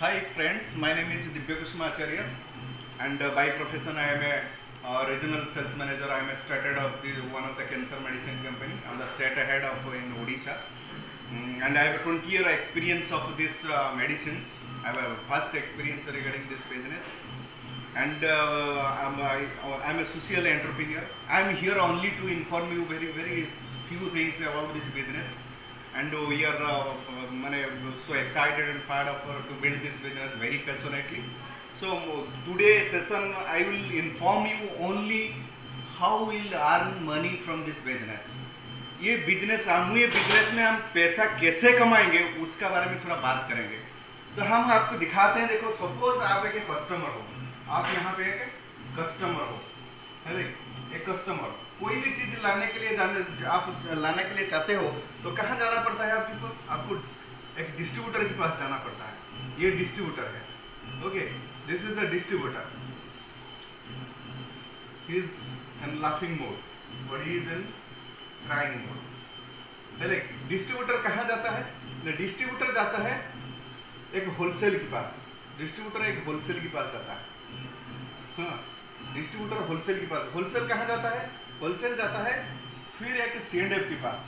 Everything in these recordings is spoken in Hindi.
Hi friends, my name is Divya Kushma Acharya and by profession I am a regional sales manager. I am a started of one of the cancer medicine company. I am the state head of in Odisha and I have a 20-year experience of this medicines. I have a vast experience regarding this business and I am a social entrepreneur. I am here only to inform you very few things about this business. And we are so excited and fired up to build this business very passionately. So today session I will inform you only how we'll earn money from this business. ये बिजनेस में हम पैसा कैसे कमाएंगे उसका बारे में थोड़ा बात करेंगे। तो हम आपको दिखाते हैं। देखो, सपोज आप एक कस्टमर हो, आप यहाँ पे एक कस्टमर हो, है एक कस्टमर, कोई भी चीज लाने के लिए लाने के लिए चाहते हो तो कहाँ जाना पड़ता है आपको एक डिस्ट्रीब्यूटर के पास जाना पड़ता है। ये डिस्ट्रीब्यूटर है। Okay, this is the distributor. He is in laughing mode but he is in crying mode. Distributor कहाँ जाता है? डिस्ट्रीब्यूटर जाता है एक होलसेल के पास। डिस्ट्रीब्यूटर एक होलसेल के पास जाता है। हाँ, डिस्ट्रीब्यूटर होलसेल के पास। होलसेल कहाँ जाता है? होलसेल जाता है फिर एक C&F के पास,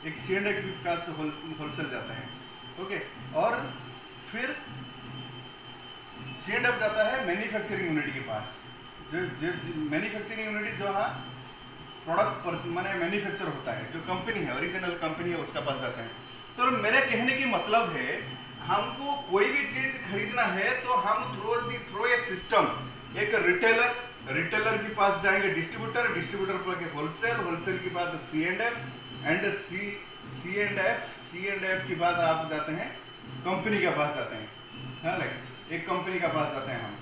एक C&F के पास होलसेल जाता है। ओके, और फिर C&F जाता है मैन्युफैक्चरिंग यूनिट के पास। जो मैन्युफैक्चरिंग यूनिट जो है प्रोडक्ट माने मैन्युफैक्चर होता है, जो कंपनी है, ओरिजिनल कंपनी है, उसका पास जाता है। तो मेरे कहने की मतलब है, हमको कोई भी चीज खरीदना है तो हम थ्रो ए सिस्टम, एक रिटेलर के पास जाएंगे डिस्ट्रीब्यूटर पर होलसेल के बाद C&F एंड C&F के बाद आप जाते हैं कंपनी के पास जाते हैं। हाँ, एक कंपनी के पास जाते हैं हम,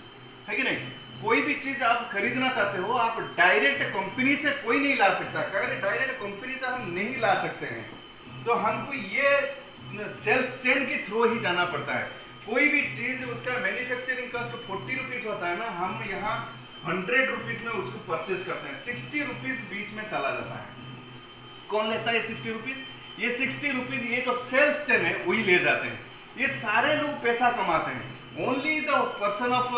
है कि नहीं? कोई भी चीज आप खरीदना चाहते हो, आप डायरेक्ट कंपनी से कोई नहीं ला सकता। अगर डायरेक्ट कंपनी से हम नहीं ला सकते हैं तो हमको ये सेल्फ चेन के थ्रू ही जाना पड़ता है। कोई भी चीज उसका मैन्युफैक्चरिंग कॉस्ट 40 रुपीज होता है ना, हम यहाँ 100 रुपीज में उसको परचेज करते हैं। 60 रुपीज बीच में चला जाता है। कौन लेता है 60 रुपीज? ये 60 रुपीज ये जो सेल्स चेन है वही ले जाते हैं। ये सारे लोग पैसा कमाते हैं। Only the person of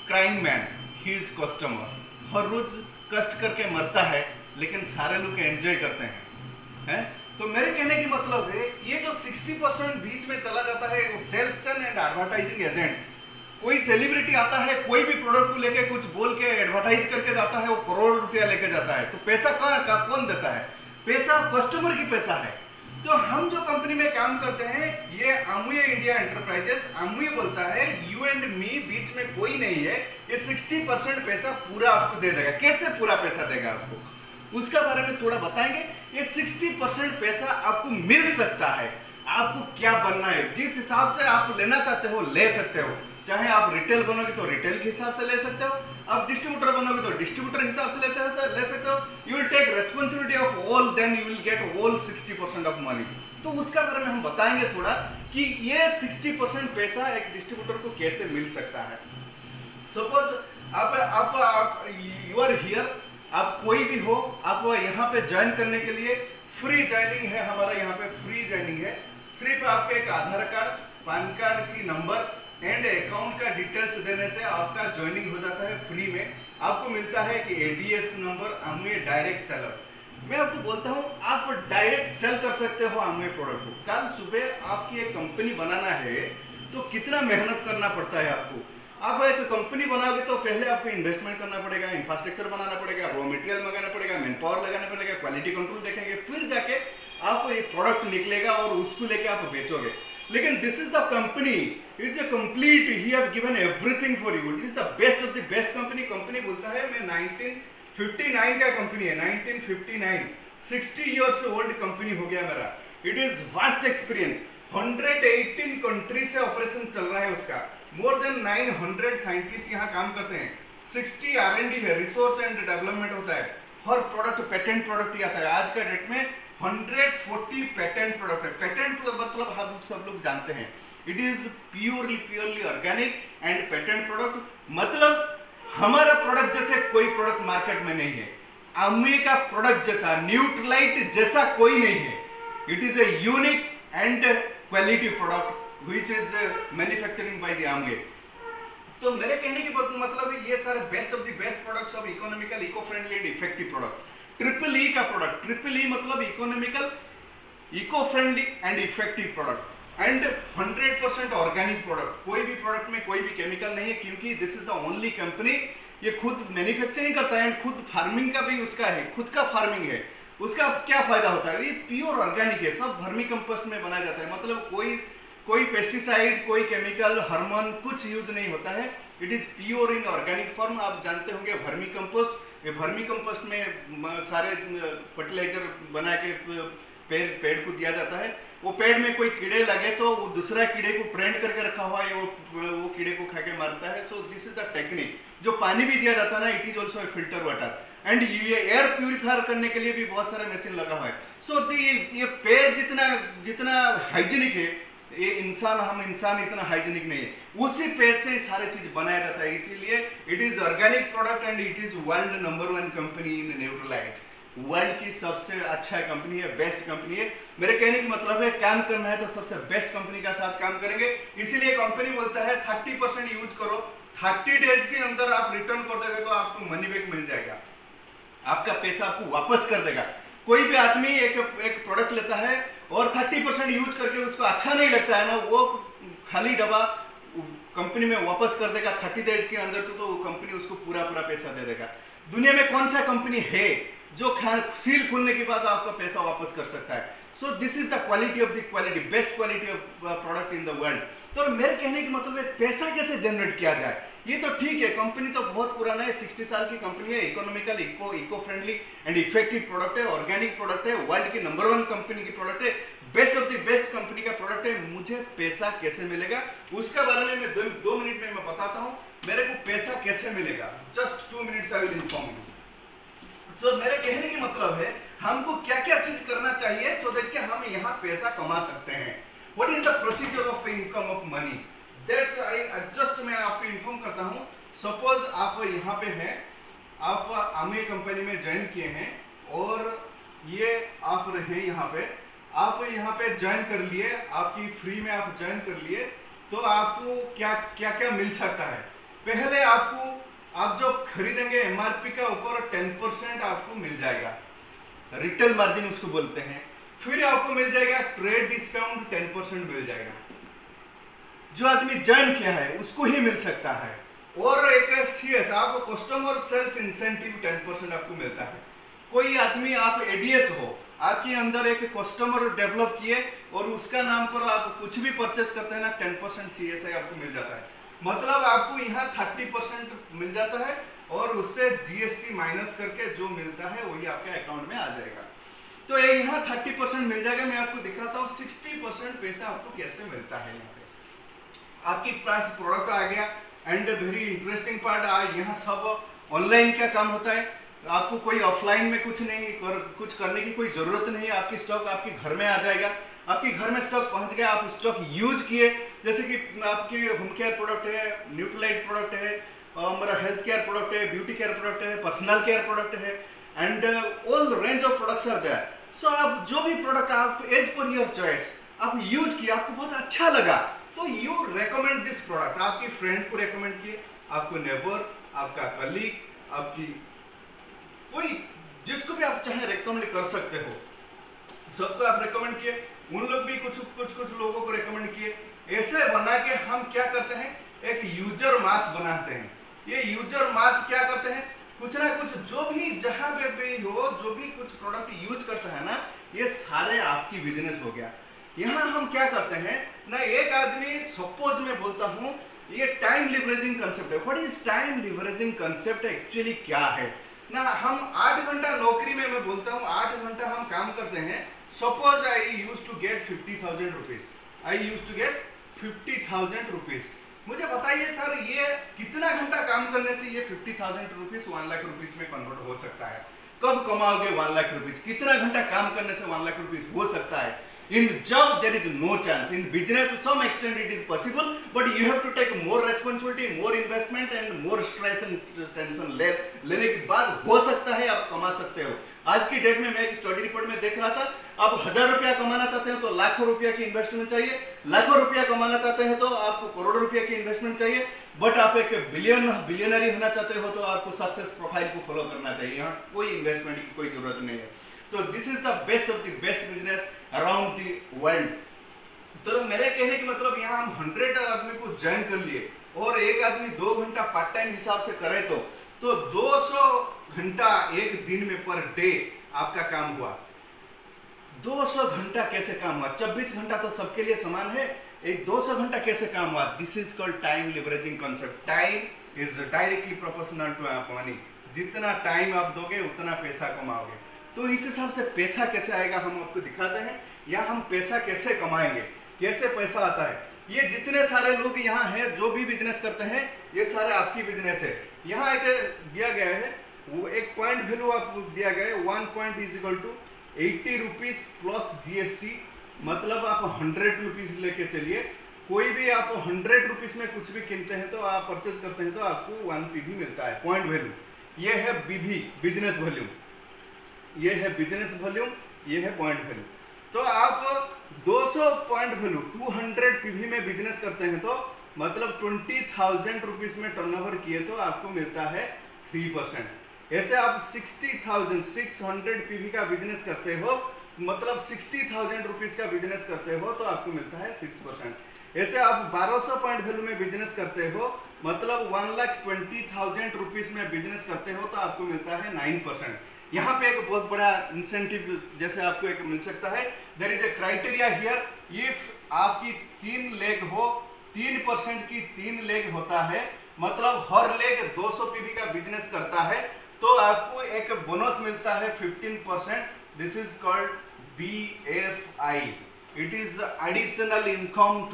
crying man, he is customer. हर रोज कष्ट करके मरता है लेकिन सारे लोग एंजॉय करते हैं। तो मेरे कहने की मतलब है, ये जो 60% बीच में चला जाता है वो sales chain and advertising agent. कोई सेलिब्रिटी आता है, कोई भी प्रोडक्ट को लेके कुछ बोल के एडवर्टाइज करके जाता है, वो करोड़ रुपया लेके जाता है। तो पैसा कौन देता है? पैसा कस्टमर की पैसा है। तो हम जो कंपनी में काम करते हैं, ये अमुये इंडिया एंटरप्राइजेस, अमुये बोलता है यू एंड मी, बीच में कोई नहीं है। ये 60% पैसा पूरा आपको दे देगा। कैसे पूरा पैसा देगा आपको, उसका बारे में थोड़ा बताएंगे। ये 60% पैसा आपको मिल सकता है। आपको क्या बनना है, जिस हिसाब से आप लेना चाहते हो ले सकते हो। चाहे आप रिटेल बनोगे तो रिटेल के हिसाब से ले सकते हो, आप डिस्ट्रीब्यूटर बनोगे तो डिस्ट्रीब्यूटर हिसाब से ले सकते हो। You will take responsibility of all, then you will get all 60% of money. तो उसका बारे में हम बताएंगे थोड़ा कि ये 60% पैसा एक डिस्ट्रीब्यूटर को कैसे मिल सकता है। सपोज आप यू आर हियर, आप कोई भी हो, आप यहाँ पे ज्वाइन करने के लिए फ्री ज्वाइनिंग है। हमारा यहाँ पे फ्री ज्वाइनिंग है। सिर्फ आपके एक आधार कार्ड, पैन कार्ड की नंबर एंड अकाउंट का डिटेल्स देने से आपका ज्वाइनिंग हो जाता है फ्री में। आपको मिलता है कि ADS नंबर, अमुये डायरेक्ट सेलर। मैं आपको बोलता हूँ, आप डायरेक्ट सेल कर सकते हो अमुये प्रोडक्ट को। कल सुबह आपकी एक कंपनी बनाना है तो कितना मेहनत करना पड़ता है आपको। आप एक कंपनी बनाओगे तो पहले आपको इन्वेस्टमेंट करना पड़ेगा, इंफ्रास्ट्रक्चर बनाना पड़ेगा, रॉ मटेरियल मंगाना पड़ेगा, मैन पावर लगाना पड़ेगा, क्वालिटी कंट्रोल देखेंगे, फिर जाके आपको एक प्रोडक्ट निकलेगा और उसको लेके आप बेचोगे। लेकिन this is the company, it's a complete, he have given everything for you. It is the best of the best company. Company बोलता है मैं 1959 का कंपनी है, 1959, 60 इयर्स ओल्ड कंपनी हो गया मेरा। It is vast experience. 118 country से ऑपरेशन चल रहा है उसका। मोर देन 900 साइंटिस्ट यहाँ काम करते हैं। 60 R&D है, रिसर्च एंड डेवलपमेंट होता है। हर प्रोडक्ट पेटेंट प्रोडक्ट ही आता है। आज का डेट में 140 पेटेंट प्रोडक्ट है। पेटेंट मतलब हम सब लोग जानते हैं, it is purely organic and patent product. मतलब हमारा प्रोडक्ट जैसे कोई प्रोडक्ट मार्केट में नहीं है। अमुये का प्रोडक्ट जैसा, न्यूट्रलाइट जैसा कोई नहीं है। It is a unique and quality product which is manufacturing by the Amway. तो मेरे कहने की मतलब ये सारे best of the best products of economical, eco friendly and effective product. Triple E का प्रोडक्ट, ट्रिपल ई मतलब economical, eco friendly and effective product and 100% organic product. कोई भी प्रोडक्ट में कोई भी केमिकल नहीं है, क्योंकि this is the only company, ये खुद मैन्युफैक्चरिंग करता है एंड खुद फार्मिंग का भी उसका है, खुद का फार्मिंग है। उसका क्या फायदा होता है, ये प्योर ऑर्गेनिक है, सब वर्मी कंपोस्ट में बनाया जाता है, मतलब कोई पेस्टिसाइड, कोई केमिकल, हार्मोन कुछ यूज नहीं होता है। It is pure in organic form. आप जानते होंगे वर्मी कंपोस्ट, ये वर्मी कंपोस्ट में सारे फर्टिलाइजर बना के पेड़ को दिया जाता है। वो पेड़ में कोई कीड़े लगे तो वो दूसरा कीड़े को ट्रेंड करके रखा हुआ है, वो कीड़े को खा के मारता है। So this is the technique. जो पानी भी दिया जाता है ना, it is also filter water and ये एयर प्यूरिफायर करने के लिए भी बहुत सारे मशीन लगा हुआ है। सो ये पेड़ जितना हाइजीनिक है, ये हम इंसान इतना हाइजीनिक नहीं है, उसी पेड़ से ये सारे चीज बनाया जाता है। इसीलिए it is organic product and it is world number 1 company in Nutrilite. World की सबसे अच्छा कंपनी है, बेस्ट कंपनी है। मेरे कहने की मतलब है, काम करना है तो सबसे बेस्ट कंपनी का साथ काम करेंगे। इसीलिए कंपनी बोलता है 30% यूज करो, 30 डेज के अंदर आप रिटर्न कर दोगे तो आपको मनी बैक मिल जाएगा, आपका पैसा आपको वापस कर देगा। कोई भी आदमी एक प्रोडक्ट लेता है और 30% यूज करके उसको अच्छा नहीं लगता है ना, वो खाली डब्बा कंपनी में वापस कर देगा 30 डेज के अंदर, तो कंपनी उसको पूरा पैसा दे देगा। दुनिया में कौन सा कंपनी है जो सील खुलने के बाद आपका पैसा वापस कर सकता है? So this is the quality of the quality, best quality of product in the world. तो मेरे कहने की मतलब है, पैसा कैसे जनरेट किया जाए? ये तो ठीक है, कंपनी तो बहुत पुराना है, 60 साल की कंपनी है, economical, eco friendly and effective product है, ऑर्गेनिक प्रोडक्ट है, वर्ल्ड की नंबर 1 कंपनी की प्रोडक्ट है, best of the best company का प्रोडक्ट है। मुझे पैसा कैसे मिलेगा उसका बारे में मैं 2 मिनट में मैं बताता हूँ। मेरे को पैसा कैसे मिलेगा, just 2 minutes I will inform you. So मेरे कहने की मतलब है, हमको क्या क्या चीज करना चाहिए सो दैट कि हम यहाँ पैसा कमा सकते हैं। What is the procedure of income of money? That's I just मैं आपको इन्फॉर्म करता हूँ। सपोज आप यहाँ पे हैं, आप आमवे कंपनी में ज्वाइन किए हैं और ये आप रहे यहाँ पे, आप यहाँ पे ज्वाइन कर लिए, आपकी फ्री में आप ज्वाइन कर लिए, तो आपको क्या क्या मिल सकता है? पहले आप जो खरीदेंगे एमआरपी का ऊपर 10% आपको मिल जाएगा, रिटेल मार्जिन उसको बोलते हैं। फिर आपको मिल जाएगा ट्रेड डिस्काउंट 10% मिल जाएगा, जो आदमी ज्वाइन किया है उसको ही मिल सकता है। और एक CS, आप कस्टमर सेल्स इंसेंटिव 10% आपको मिलता है। कोई आदमी आप एडीएस हो, आपके अंदर एक कस्टमर डेवलप किए और उसका नाम पर आप कुछ भी परचेज करते हैं ना, 10% CSI आपको मिल जाता है। मतलब आपको यहाँ 30% मिल जाता है और उससे GST माइनस करके जो मिलता है वही आपके अकाउंट में आ जाएगा। तो ये यहाँ 30% मिल जाएगा। मैं आपको दिखाता हूँ 60% पैसा आपको कैसे मिलता है। यहाँ पे आपकी पास प्रोडक्ट आ गया एंड वेरी इंटरेस्टिंग पार्ट, यहाँ सब ऑनलाइन क्या काम होता है, आपको कोई ऑफलाइन में कुछ करने की कोई जरूरत नहीं है। आपकी स्टॉक आपके घर में आ जाएगा, आपके घर में स्टॉक पहुंच गया, आप स्टॉक यूज किए, जैसे कि आपके होम केयर प्रोडक्ट है, न्यूट्रलाइट प्रोडक्ट है, मेरा हेल्थ केयर प्रोडक्ट है, ब्यूटी केयर प्रोडक्ट है, पर्सनल केयर प्रोडक्ट है and all range of products are there. So आप जो भी प्रोडक्ट आप एज पर योर चॉइस आप यूज किया, आपको बहुत अच्छा लगा, तो यू रेकमेंड दिस प्रोडक्ट। आपकी फ्रेंड को रेकमेंड किए, आपको नेबर, आपका कलीग, आपकी कोई जिसको भी आप चाहे रेकमेंड कर सकते हो, सबको आप रेकमेंड किए, उन लोग भी कुछ लोगों को रेकमेंड किए। ऐसे बना के हम क्या करते हैं, एक यूजर मास बनाते हैं। ये यूजर मास क्या करते हैं, कुछ ना कुछ जो भी जहां पे भी हो, जो भी कुछ प्रोडक्ट यूज करता है ना, ये सारे आपकी बिजनेस हो गया। यहाँ हम क्या करते हैं ना, एक आदमी सपोज मैं बोलता हूँ, ये टाइम लिवरेजिंग कंसेप्ट है। What is time leveraging concept actually क्या है ना, हम 8 घंटा नौकरी में, मैं बोलता हूँ 8 घंटा हम काम करते हैं। Suppose I use to get 50,000 rupees, I use to get 50,000 rupees. मुझे बताइए सर, ये कितना घंटा काम करने से ये 50,000 रुपीज 1 लाख रुपीज में कन्वर्ट हो सकता है? कब कमाओगे 1 लाख रुपीज? कितना घंटा काम करने से 1 लाख रुपीज हो सकता है? In job there is no chance. In business some extent it is possible, but you have to take more responsibility, more investment and more stress and tension लेने के बाद हो सकता है आप कमा सकते हो। आज की डेट में मैं एक स्टडी रिपोर्ट में देख रहा था, आप 1000 रुपया कमाना चाहते हैं तो लाखों रुपया की इन्वेस्टमेंट चाहिए, लाखों रुपया कमाना चाहते हैं तो आपको करोड़ों रुपया की इन्वेस्टमेंट चाहिए, बट आप एक बिलियनरी होना चाहते हो तो आपको सक्सेस प्रोफाइल को फॉलो करना चाहिए। यहाँ कोई इन्वेस्टमेंट की कोई जरूरत नहीं है। तो this is the best of the best business around the world. तो मेरे कहने की मतलब यहाँ हम 100 आदमी को ज्वाइन कर लिए और एक आदमी 2 घंटा पार्ट टाइम हिसाब से करे तो 200 घंटा एक दिन में पर डे आपका काम हुआ। 200 घंटा कैसे काम हुआ? 24 घंटा तो सबके लिए समान है, एक 200 घंटा कैसे काम हुआ? This is called time leveraging concept. Time is directly proportional to money. जितना टाइम आप दोगे उतना पैसा कमाओगे। तो इस हिसाब से पैसा कैसे आएगा हम आपको दिखाते हैं, या हम पैसा कैसे कमाएंगे, कैसे पैसा आता है। ये जितने सारे लोग यहाँ हैं जो भी बिजनेस करते हैं ये सारे आपकी बिजनेस है। यहाँ एक दिया गया है, वो एक पॉइंट वैल्यू आपको दिया गया है, 1 point is equal to 80 rupees plus GST. मतलब आप 100 रुपीज लेके चलिए, कोई भी आप 100 रुपीज में कुछ भी किनते हैं तो आप परचेज करते हैं तो आपको 1 पीवी मिलता है, पॉइंट वैल्यू। ये है बीवी, बिजनेस वॉल्यूम, ये है बिजनेस वॉल्यूम, ये है पॉइंट वैल्यू। तो आप 200 पॉइंट वैल्यू 200 पीवी में बिजनेस करते हैं तो मतलब 20,000 रुपीज में टर्नओवर किए तो आपको मिलता है 3%। ऐसे आप 60,600 पीवी का बिजनेस करते हो, मतलब 60,000 रुपीज का बिजनेस करते हो तो आपको मिलता है 6%। ऐसे आप 1200 पॉइंट वैल्यू में बिजनेस करते हो, मतलब 1,20,000 रुपीज में बिजनेस करते हो तो आपको मिलता है 9%। यहाँ पे एक बहुत बड़ा इंसेंटिव जैसे आपको एक मिल सकता है। There is a criteria here, if आपकी 3 लेग हो, 3% की 3 लेग होता है, मतलब हर लेग 200 पीवी का बिजनेस करता है तो आपको एक बोनस मिलता है 15%। This is called BFI, it is additional income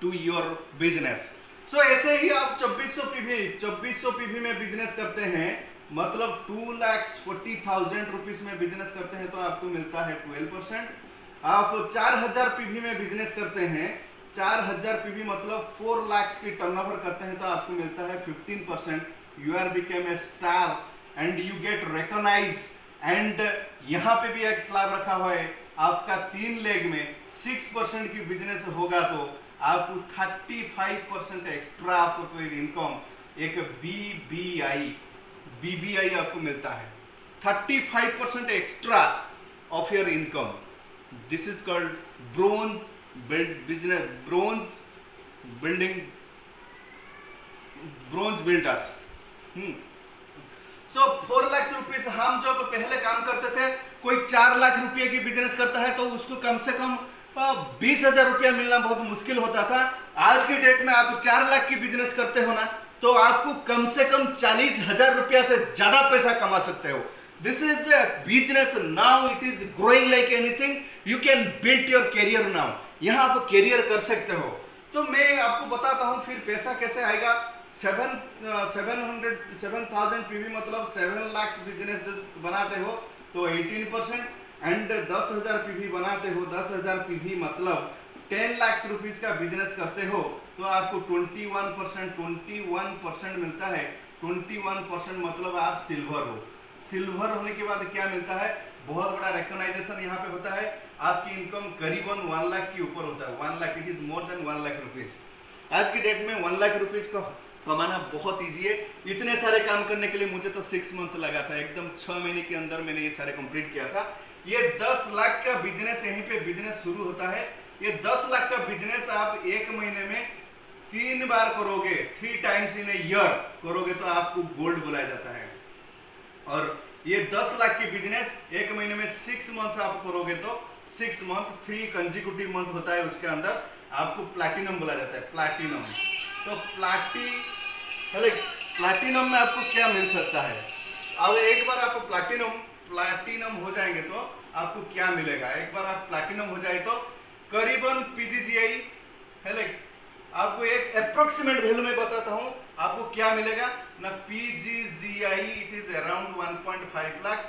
to your business. So ऐसे ही आप 2400 पीवी में बिजनेस करते हैं, मतलब 2,40,000 रुपीज में बिजनेस करते हैं तो आपको मिलता है 12%। आप 4000 पीवी में बिजनेस करते हैं, 4000 पीवी मतलब 4 लाख की टर्नओवर करते हैं तो आपको मिलता है 15%। You are became a star and you get recognise. And यहाँ पे भी एक स्लैब रखा हुआ है, आपका 3 लेग में 6% की बिजनेस होगा तो आपको 35% एक्स्ट्रा ऑफ योर इनकम, एक BBI आपको मिलता है, 35% extra off your income. This is called bronze builders. So 4 lakh rupees हम जब पहले काम करते थे, कोई 4 लाख रुपए की बिजनेस करता है तो उसको कम से कम 20,000 रुपया मिलना बहुत मुश्किल होता था। आज की डेट में आप 4 लाख की बिजनेस करते हो ना तो आपको कम से कम 40,000 रुपया से ज्यादा पैसा कमा सकते हो। This is a business now, it is growing like anything. You can build your career now. यहाँ आप करियर कर सकते हो। तो मैं आपको बताता हूँ फिर पैसा कैसे आएगा। 7,000 पीवी मतलब 7 लाख बिजनेस बनाते हो तो 18%, एंड 10,000 पीवी बनाते हो, 10,000 पीवी मतलब 10 लाख रुपीज का बिजनेस करते हो तो आपको 21% मिलता है। 21% मतलब आप सिल्वर हो। सिल्वर होने के बाद क्या मिलता है? बहुत बड़ा रिकॉग्नाइजेशन यहाँ पे होता है। आपकी इनकम करीबन 1 लाख के ऊपर होता है। 1 lakh, it is more than 1 lakh rupees. आज की डेट में 1 लाख रुपीज को कमाना बहुत ईजी है। इतने सारे काम करने के लिए मुझे तो 6 मंथ लगा था, एकदम 6 महीने के अंदर मैंने ये सारे कंप्लीट किया था। ये 10 लाख का बिजनेस, यहीं पे बिजनेस शुरू होता है। ये 10 लाख का बिजनेस आप 1 महीने में 3 बार करोगे, 3 टाइम्स इन ए ईयर करोगे तो आपको गोल्ड बुलाया जाता है। और ये 10 लाख की बिजनेस 1 महीने में 6 मंथ आप करोगे तो 6 मंथ, 3 कंजिक्यूटिव मंथ होता है, उसके अंदर आपको प्लैटिनम बुलाया जाता है। प्लैटिनम, तो प्लैटिनम में आपको क्या मिल सकता है? अब एक बार आपको प्लैटिनम हो जाएंगे तो आपको क्या मिलेगा? एक बार आप प्लैटिनम हो जाए तो करीबन PGGI है, लाइक आपको एक अप्रोक्सीमेट वैल्यू में बताता हूँ आपको क्या मिलेगा ना। PGGI it is around 1.5 lakh,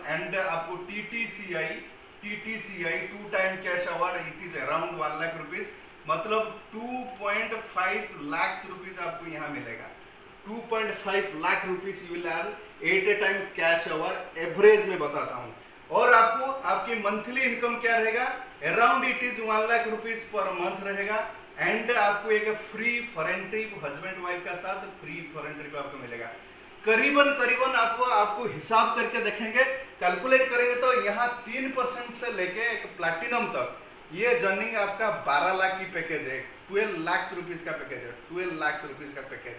and आपको TTCI TTCI 2 time cash award, it is around 1 lakh rupees, मतलब 2.5 लाख रुपीज आपको यहाँ मिलेगा। 2.5 lakh rupees you will earn eight A time cash award, average में बताता हूँ। और आपको आपकी मंथली इनकम क्या रहेगा, around it is 1 lakh rupees per month रहेगा। एंड आपको एक free foreign trip, husband wife का साथ फ्री फॉरेन ट्रिप आपको मिलेगा। करीबन आपको हिसाब करके देखेंगे, कैलकुलेट करेंगे तो यहाँ 3% से लेके एक प्लैटिनम तक ये जर्निंग आपका 12 लाख की पैकेज है, 12 लाख रुपीज का पैकेज है, 12 लाख रुपीज का पैकेज।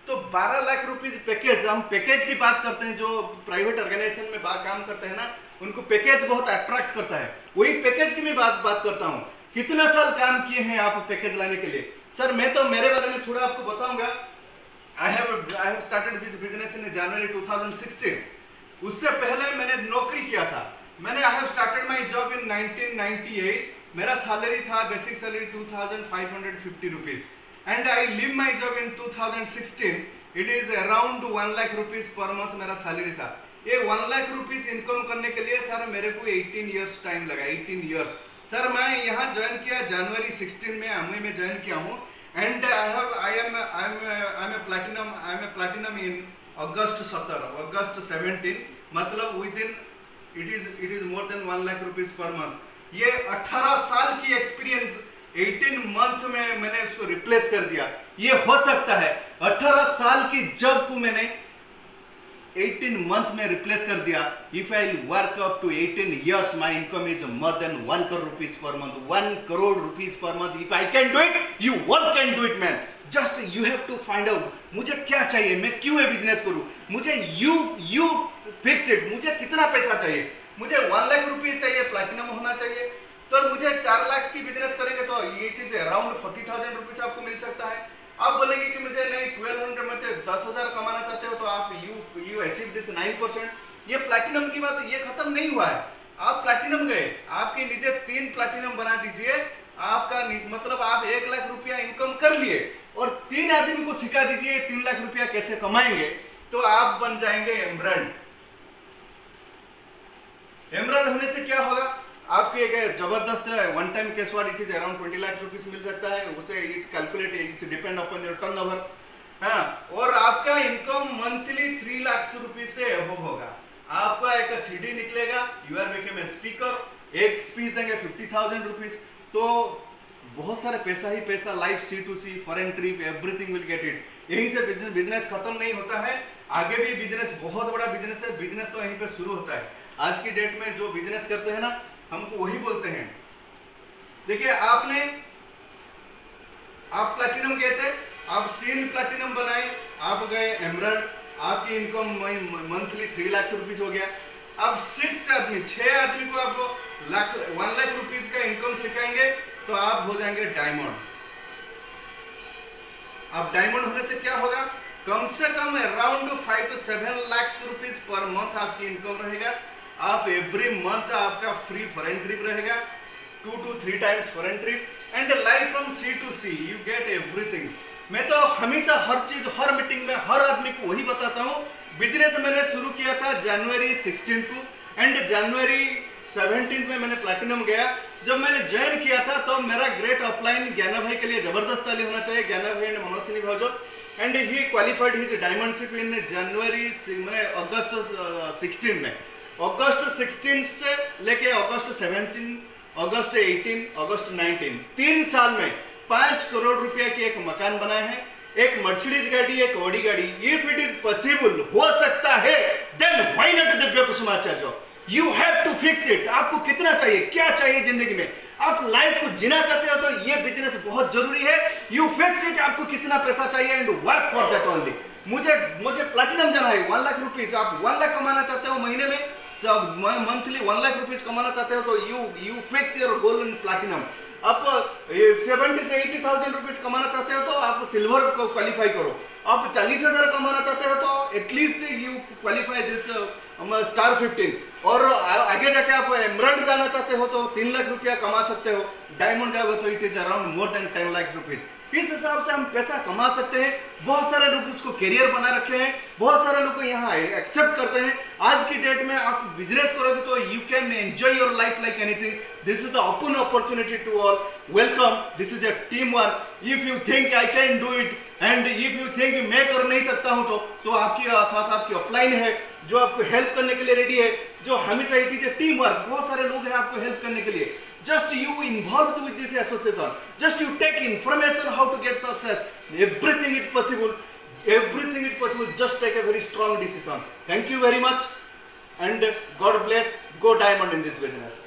तो 12 लाख रुपीज पैकेज, हम पैकेज की बात करते हैं, जो प्राइवेट ऑर्गेनाइजेशन में काम करते हैं ना, उनको पैकेज बहुत अट्रैक्ट करता है। वही पैकेज की मैं बात करता हूँ। कितना साल काम किए हैं आप पैकेज लाने के लिए? सर मैं तो मेरे बारे में थोड़ा आपको बताऊंगा। I have started this business in January 2016. उससे पहले मैंने नौकरी किया था। I have started my job in 1998. मेरा सैलरी था, basic salary 2550 rupees, and I leave my job in 2016। It is around 1 lakh rupees per month मेरा सैलरी था। ये 1 लाख रुपीज इनकम करने के लिए सर मेरे को 18 इयर्स टाइम लगा, 18 इयर्स। सर मैं यहाँ ज्वाइन किया जनवरी 16 में, अमुई में ज्वाइन किया हूँ। And I am a platinum in August 17, मतलब within it is more than 1 lakh rupees per month। ये 18 साल की एक्सपीरियंस 18 मंथ में मैंने उसको रिप्लेस कर दिया। ये हो सकता है 18 साल की जॉब को मैंने 18 मंथ में रिप्लेस कर दिया। If I work up to 18 years, my income is more than 1 crore rupees per month, 1 crore rupees per month। If I can do it, you all can do it man। Just you have to find out मुझे क्या चाहिए, मैं क्यों ये बिजनेस करूं, मुझे you fix it। मुझे कितना पैसा चाहिए, मुझे 1 लाख रुपीज चाहिए, प्लैटिनम होना चाहिए। तो मुझे 4 लाख की बिजनेस करेंगे तो इट इज अराउंड 40,000 रुपीज आपको मिल सकता है। आप बोलेंगे कि मुझे नहीं 1200 में 10,000 कमाना चाहते हो तो आप यू अचीव दिस 9%। ये प्लैटिनम की बात ये खत्म नहीं हुआ है। आप प्लैटिनम गए, आपके नीचे 3 प्लैटिनम बना दीजिए, आपका मतलब आप 1 लाख रुपया इनकम कर लिए और 3 आदमी को सिखा दीजिए 3 लाख रुपया कैसे कमाएंगे, तो आप बन जाएंगे एमरल्ड। एमरल्ड होने से क्या होगा, आपके एक जबरदस्त one time cash award, it is around 20 lakh rupees मिल सकता है। उसे it calculate, it's depend upon your turnover, हाँ। और आपका इनकम मंथली 3 लाख रुपीस से अबव होगा। आपका एक सीडी निकलेगा, you are become a speaker, एक स्पीच देंगे 50,000 रुपीस। तो बहुत सारे पैसा ही पैसा, life C2C, foreign trip, everything will get it. यहीं से बिजनेस खत्म नहीं होता है, आगे भी बिजनेस बहुत बड़ा बिजनेस है। बिजनेस तो यहीं पे शुरू होता है। आज की डेट में जो बिजनेस करते हैं ना, हमको वही बोलते हैं। देखिए आप प्लैटिनम गए थे, आप 3 प्लैटिनम बनाए, आप गए एमरल्ड, आपकी इनकम मंथली 3 लाख रुपीज हो गया। अब 6 आदमी को आपको 1 लाख रुपीज का इनकम सिखाएंगे तो आप हो जाएंगे डायमंड। अब डायमंड होने से क्या होगा, कम से come around 5 to 7 lakh rupees per month आपकी इनकम रहेगा। आप एवरी मंथ आपका फ्री फॉरेन ट्रिप रहेगा, 2 to 3 times foreign trip, and life from C2C, you get everything. मैं तो हमेशा हर चीज, हर मीटिंग में हर आदमी को वही बताता हूँ। बिजनेस मैंने शुरू किया था जनवरी 16 को, एंड जनवरी 17 में मैंने प्लैटिनम गया। जब मैंने ज्वाइन किया था तो मेरा ग्रेट अपलाइन ज्ञाना भाई के लिए जबरदस्त ताली होना चाहिए, ज्ञाना भाई एंड मनोसिनी भाजो, and he qualified his diamondship in January, मैंने अगस्त 16 में, अगस्त 16 से लेके अगस्त 17, अगस्त 18, अगस्त 19, 3 साल में 5 करोड़ रुपया की एक मकान बनाए हैं, एक मर्सिडीज गाड़ी, एक ऑडी गाड़ी। इफ इट इज पॉसिबल, हो सकता है, then why not Divya Kusumacharya. You have to fix it. आपको कितना चाहिए, क्या चाहिए जिंदगी में, आप लाइफ को जीना चाहते हो तो ये बिजनेस बहुत जरूरी है। यू फिक्स इट, आपको कितना पैसा चाहिए and work for that only. मुझे प्लैटिनम जाना है 1 लाख रुपीज, आप 1 लाख कमाना चाहते हो महीने में, सब मंथली 1 लाख रुपीज कमाना चाहते हो तो you fix your goal in platinum. आप 70 से 80,000 रुपीज कमाना चाहते हो तो आप सिल्वर को क्वालिफाई करो। आप 40,000 कमाना चाहते हो तो at least you qualify this star 15, और आगे जाके आप एमराल्ड जाना चाहते हो तो 3 लाख रुपया कमा सकते हो, डायमंड जाओगे तो it is around more than 10 lakh rupees. इस हिसाब से हम पैसा कमा सकते हैं। बहुत सारे लोग उसको करियर बना रखे हैं, बहुत सारे लोग यहाँ एक्सेप्ट करते हैं। आज की डेट में आप बिजनेस करोगे तो you can enjoy your life like anything. This is the open opportunity to all, welcome, this is a team work. If you think I can do it and if you think मैं कर नहीं सकता हूं तो आपके साथ आपकी अपलाइन है जो आपको हेल्प करने के लिए रेडी है, जो हमेशा it is a team work. बहुत सारे लोग हैं आपको हेल्प करने के लिए। Just you involved with this association, just you take information how to get success. Everything is possible. Everything is possible. Just take a very strong decision. Thank you very much, and God bless. Go diamond in this business.